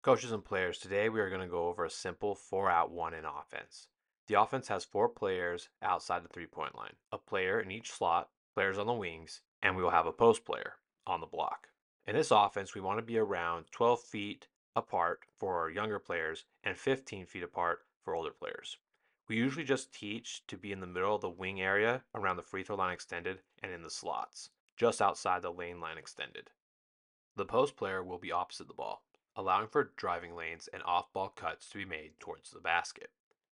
Coaches and players, today we are going to go over a simple 4-out 1-in offense. The offense has 4 players outside the 3-point line, a player in each slot, players on the wings, and we will have a post player on the block. In this offense, we want to be around 12 feet apart for younger players and 15 feet apart for older players. We usually just teach to be in the middle of the wing area around the free throw line extended and in the slots, just outside the lane line extended. The post player will be opposite the ball, allowing for driving lanes and off-ball cuts to be made towards the basket.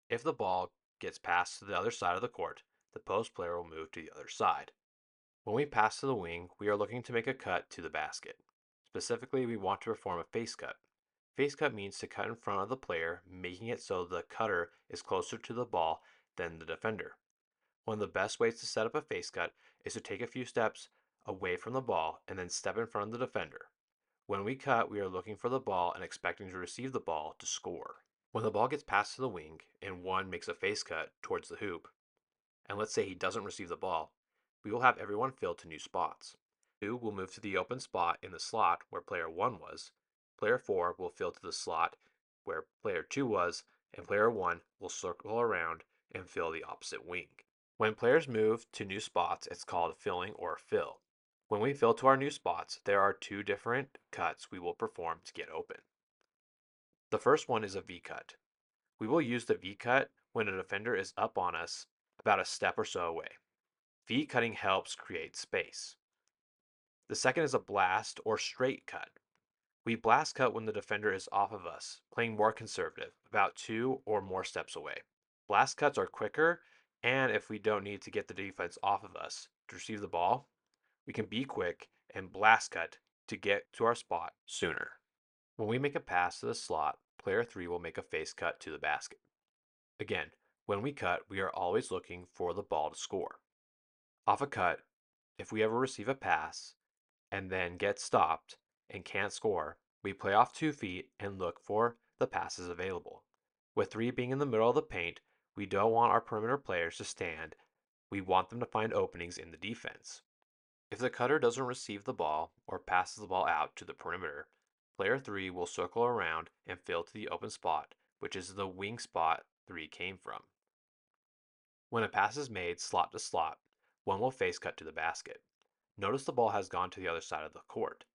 If the ball gets passed to the other side of the court, the post player will move to the other side. When we pass to the wing, we are looking to make a cut to the basket. Specifically, we want to perform a face cut. Face cut means to cut in front of the player, making it so the cutter is closer to the ball than the defender. One of the best ways to set up a face cut is to take a few steps away from the ball and then step in front of the defender. When we cut, we are looking for the ball and expecting to receive the ball to score. When the ball gets passed to the wing and one makes a face cut towards the hoop, and let's say he doesn't receive the ball, we will have everyone fill to new spots. 2 will move to the open spot in the slot where player 1 was. Player 4 will fill to the slot where player 2 was, and player 1 will circle around and fill the opposite wing. When players move to new spots, it's called filling or fill. When we fill to our new spots, there are 2 different cuts we will perform to get open. The first one is a V cut. We will use the V cut when a defender is up on us about a step or so away. V cutting helps create space. The second is a blast or straight cut. We blast cut when the defender is off of us, playing more conservative, about 2 or more steps away. Blast cuts are quicker, and if we don't need to get the defense off of us to receive the ball, we can be quick and blast cut to get to our spot sooner. When we make a pass to the slot, player 3 will make a face cut to the basket. Again, when we cut, we are always looking for the ball to score. Off a cut, if we ever receive a pass and then get stopped and can't score, we play off 2 feet and look for the passes available. With 3 being in the middle of the paint, we don't want our perimeter players to stand. We want them to find openings in the defense. If the cutter doesn't receive the ball or passes the ball out to the perimeter, player 3 will circle around and fill to the open spot, which is the wing spot 3 came from. When a pass is made slot to slot, one will face cut to the basket. Notice the ball has gone to the other side of the court.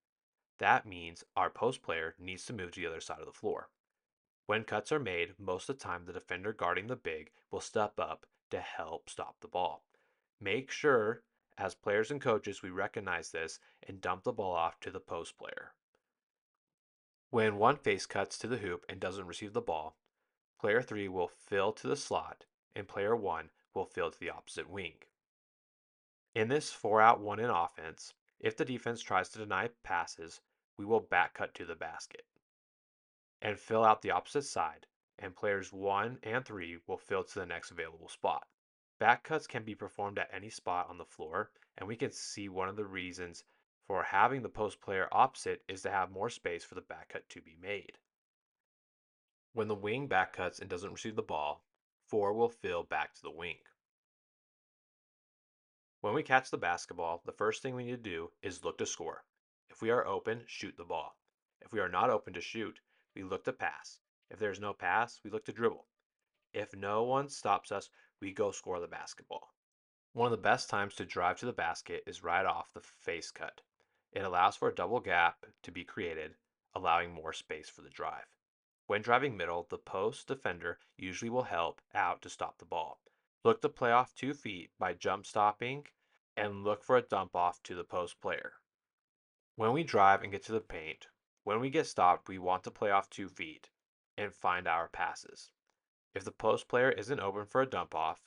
That means our post player needs to move to the other side of the floor. When cuts are made, most of the time the defender guarding the big will step up to help stop the ball. Make sure, as players and coaches, we recognize this and dump the ball off to the post player. When one face cuts to the hoop and doesn't receive the ball, player 3 will fill to the slot and player 1 will fill to the opposite wing. In this 4-out 1-in offense, if the defense tries to deny passes, we will back cut to the basket and fill out the opposite side, and players 1 and 3 will fill to the next available spot. Back cuts can be performed at any spot on the floor, and we can see one of the reasons for having the post player opposite is to have more space for the back cut to be made. When the wing back cuts and doesn't receive the ball, 4 will fill back to the wing. When we catch the basketball, the first thing we need to do is look to score. If we are open, shoot the ball. If we are not open to shoot, we look to pass. If there is no pass, we look to dribble. If no one stops us, we go score the basketball. One of the best times to drive to the basket is right off the face cut. It allows for a double gap to be created, allowing more space for the drive. When driving middle, the post defender usually will help out to stop the ball. Look to play off 2 feet by jump stopping and look for a dump off to the post player. When we drive and get to the paint, when we get stopped, we want to play off 2 feet and find our passes. If the post player isn't open for a dump off,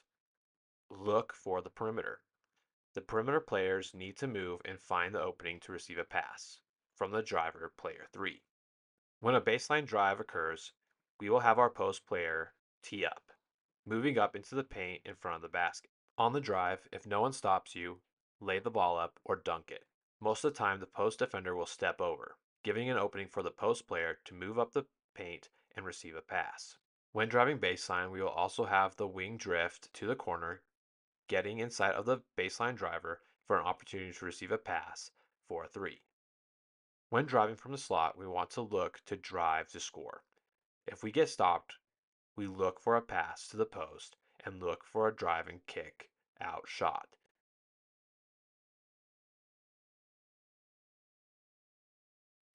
look for the perimeter. The perimeter players need to move and find the opening to receive a pass from the driver, player 3. When a baseline drive occurs, we will have our post player tee up, moving up into the paint in front of the basket. On the drive, if no one stops you, lay the ball up or dunk it. Most of the time, the post defender will step over, giving an opening for the post player to move up the paint and receive a pass. When driving baseline, we will also have the wing drift to the corner, getting inside of the baseline driver for an opportunity to receive a pass for a 3. When driving from the slot, we want to look to drive to score. If we get stopped, we look for a pass to the post and look for a drive and kick out shot.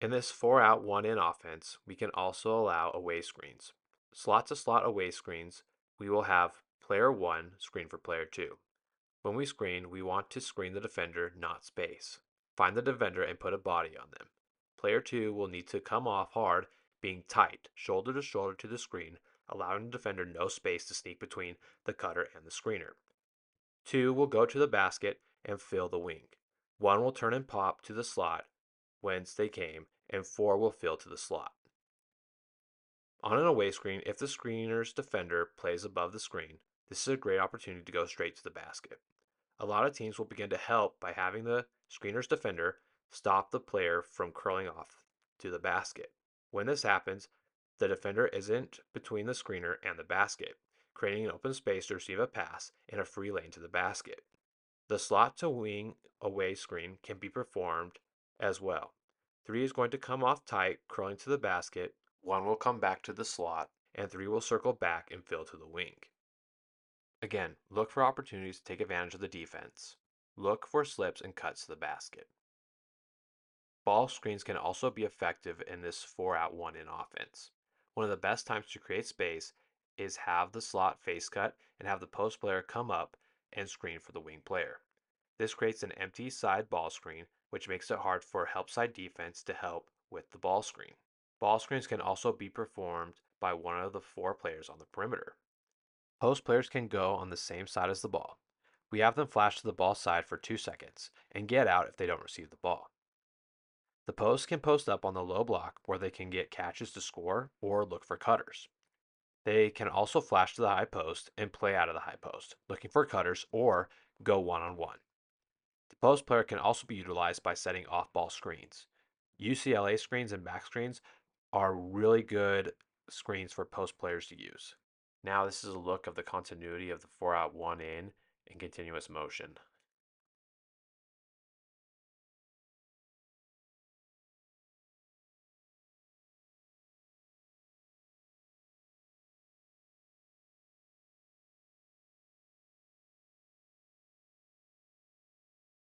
In this 4-out 1-in offense, we can also allow away screens. Slot to slot away screens, we will have player 1 screen for player 2. When we screen, we want to screen the defender, not space. Find the defender and put a body on them. Player 2 will need to come off hard, being tight, shoulder to shoulder to the screen, allowing the defender no space to sneak between the cutter and the screener. 2 will go to the basket and fill the wing. 1 will turn and pop to the slot whence they came, and 4 will fill to the slot. On an away screen, if the screener's defender plays above the screen, this is a great opportunity to go straight to the basket. A lot of teams will begin to help by having the screener's defender stop the player from curling off to the basket. When this happens, the defender isn't between the screener and the basket, creating an open space to receive a pass and a free lane to the basket. The slot to wing away screen can be performed as well. 3 is going to come off tight, curling to the basket, 1 will come back to the slot, and 3 will circle back and fill to the wing. Again, look for opportunities to take advantage of the defense. Look for slips and cuts to the basket. Ball screens can also be effective in this 4-out 1-in offense. One of the best times to create space is have the slot face cut and have the post player come up and screen for the wing player. This creates an empty side ball screen, which makes it hard for help side defense to help with the ball screen. Ball screens can also be performed by one of the 4 players on the perimeter. Post players can go on the same side as the ball. We have them flash to the ball side for 2 seconds and get out if they don't receive the ball. The posts can post up on the low block where they can get catches to score or look for cutters. They can also flash to the high post and play out of the high post, looking for cutters or go one-on-one. The post player can also be utilized by setting off-ball screens. UCLA screens and back screens are really good screens for post players to use. Now this is a look of the continuity of the 4-out 1-in in continuous motion.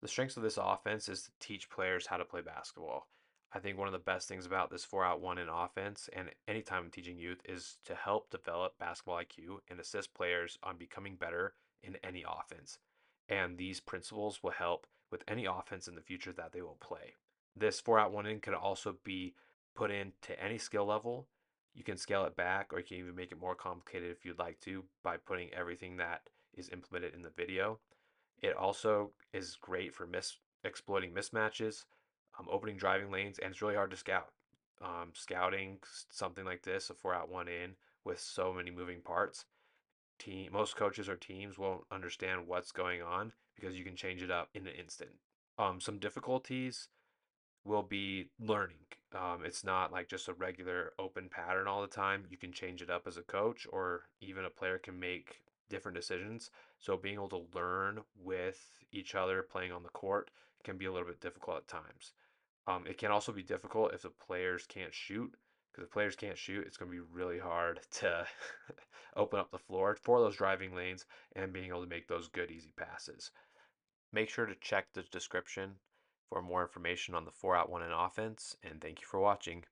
The strengths of this offense is to teach players how to play basketball. I think one of the best things about this 4-out 1-in offense and anytime I'm teaching youth is to help develop basketball IQ and assist players on becoming better in any offense. And these principles will help with any offense in the future that they will play. This 4-out 1-in could also be put into any skill level. You can scale it back or you can even make it more complicated if you'd like to by putting everything that is implemented in the video. It also is great for exploiting mismatches, opening driving lanes, and it's really hard to scout. Scouting something like this, a 4-out 1-in with so many moving parts, most coaches or teams won't understand what's going on because you can change it up in an instant. Some difficulties will be learning. It's not like just a regular open pattern all the time. You can change it up as a coach, or even a player can make different decisions. So being able to learn with each other playing on the court can be a little bit difficult at times. It can also be difficult if the players can't shoot, because if players can't shoot, it's going to be really hard to open up the floor for those driving lanes and being able to make those good, easy passes. Make sure to check the description for more information on the 4-out 1-in offense, and thank you for watching.